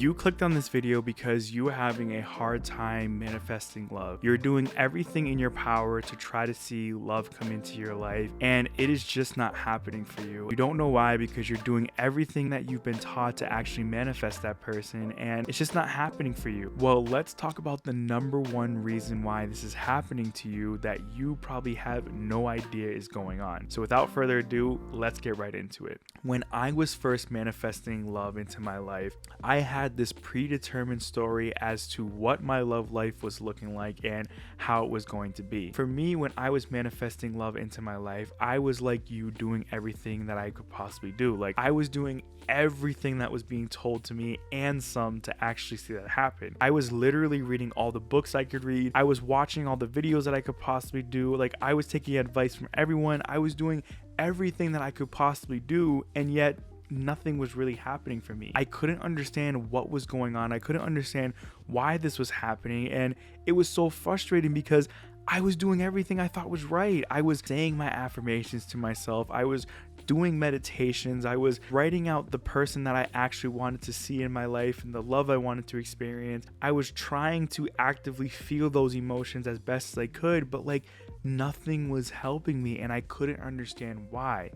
You clicked on this video because you are having a hard time manifesting love. You're doing everything in your power to try to see love come into your life, and it is just not happening for you. You don't know why, because you're doing everything that you've been taught to actually manifest that person, and it's just not happening for you. Well, let's talk about the number one reason why this is happening to you that you probably have no idea is going on. So without further ado, let's get right into it. When I was first manifesting love into my life, I had this predetermined story as to what my love life was looking like and how it was going to be. For me, when I was manifesting love into my life, I was like you, doing everything that I could possibly do. Like, I was doing everything that was being told to me and some to actually see that happen. I was literally reading all the books I could read. I was watching all the videos that I could possibly do. Like, I was taking advice from everyone. I was doing everything that I could possibly do, and yet nothing was really happening for me. I couldn't understand what was going on. I couldn't understand why this was happening, and it was so frustrating because I was doing everything I thought was right. I was saying my affirmations to myself. I was doing meditations. I was writing out the person that I actually wanted to see in my life and the love I wanted to experience. I was trying to actively feel those emotions as best as I could, but like nothing was helping me, and I couldn't understand why,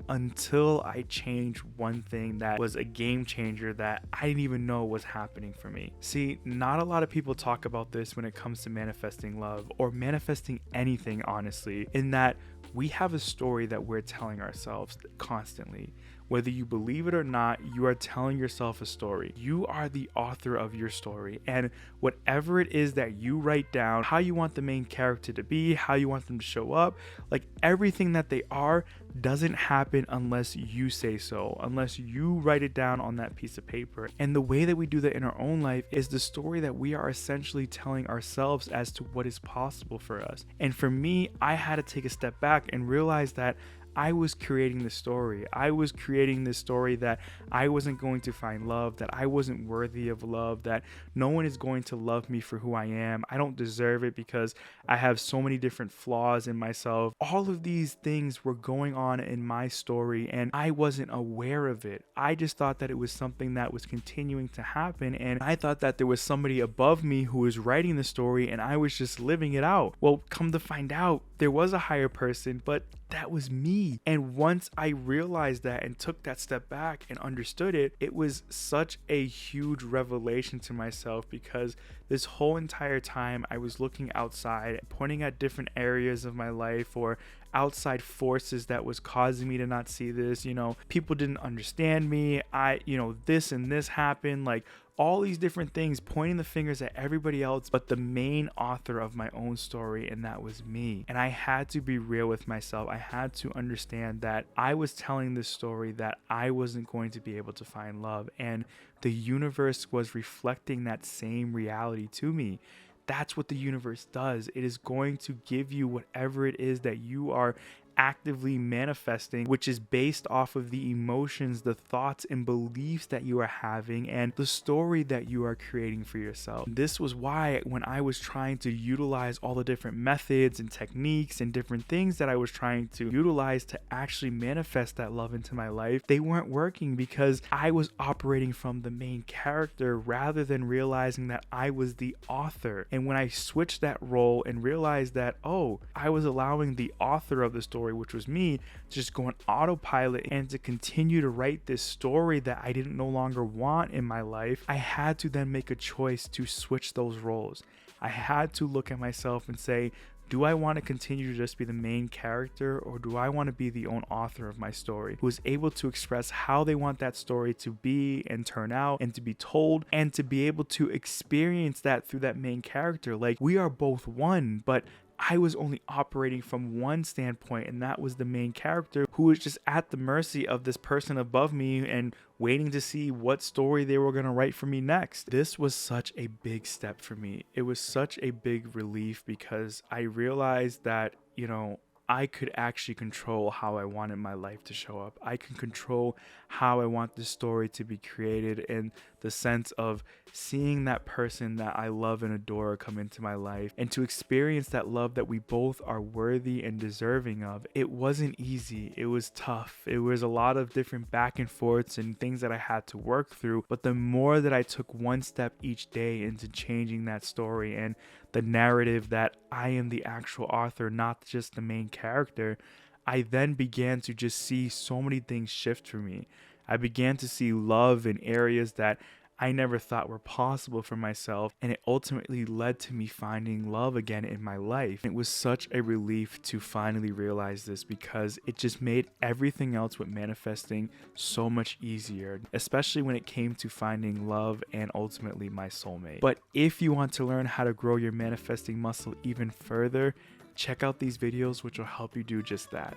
until I changed one thing that was a game changer that I didn't even know was happening for me. See, not a lot of people talk about this when it comes to manifesting love or manifesting anything, honestly, in that we have a story that we're telling ourselves constantly. Whether you believe it or not, you are telling yourself a story. You are the author of your story, and whatever it is that you write down, how you want the main character to be, how you want them to show up, like everything that they are doesn't happen unless you say so, unless you write it down on that piece of paper. And the way that we do that in our own life is the story that we are essentially telling ourselves as to what is possible for us. And for me, I had to take a step back and realize that I was creating the story. I was creating this story that I wasn't going to find love, that I wasn't worthy of love, that no one is going to love me for who I am. I don't deserve it because I have so many different flaws in myself. All of these things were going on in my story, and I wasn't aware of it. I just thought that it was something that was continuing to happen, and I thought that there was somebody above me who was writing the story and I was just living it out. Well, come to find out, there was a higher person, but that was me. And once I realized that and took that step back and understood it, it was such a huge revelation to myself, because this whole entire time I was looking outside, pointing at different areas of my life or outside forces that was causing me to not see this. People didn't understand me. This and this happened, like all these different things, pointing the fingers at everybody else but the main author of my own story, and that was me. And I had to be real with myself. I had to understand that I was telling this story that I wasn't going to be able to find love, and the universe was reflecting that same reality to me. That's what the universe does. It is going to give you whatever it is that you are actively manifesting, which is based off of the emotions, the thoughts and beliefs that you are having, and the story that you are creating for yourself. This was why when I was trying to utilize all the different methods and techniques and different things that I was trying to utilize to actually manifest that love into my life, they weren't working, because I was operating from the main character rather than realizing that I was the author. And when I switched that role and realized that, I was allowing the author of the story, which was me, to just go on autopilot and to continue to write this story that I didn't no longer want in my life, I had to then make a choice to switch those roles. I had to look at myself and say, do I want to continue to just be the main character, or do I want to be the own author of my story, who is able to express how they want that story to be and turn out and to be told, and to be able to experience that through that main character? Like, we are both one, but I was only operating from one standpoint, and that was the main character, who was just at the mercy of this person above me and waiting to see what story they were going to write for me next. This was such a big step for me. It was such a big relief, because I realized that, I could actually control how I wanted my life to show up. I can control how I want the story to be created, in the sense of seeing that person that I love and adore come into my life, and to experience that love that we both are worthy and deserving of. It wasn't easy. It was tough. It was a lot of different back and forths and things that I had to work through. But the more that I took one step each day into changing that story and the narrative that I am the actual author, not just the main character, I then began to just see so many things shift for me. I began to see love in areas that I never thought were possible for myself, and it ultimately led to me finding love again in my life. It was such a relief to finally realize this, because it just made everything else with manifesting so much easier, especially when it came to finding love and ultimately my soulmate. But if you want to learn how to grow your manifesting muscle even further, check out these videos which will help you do just that.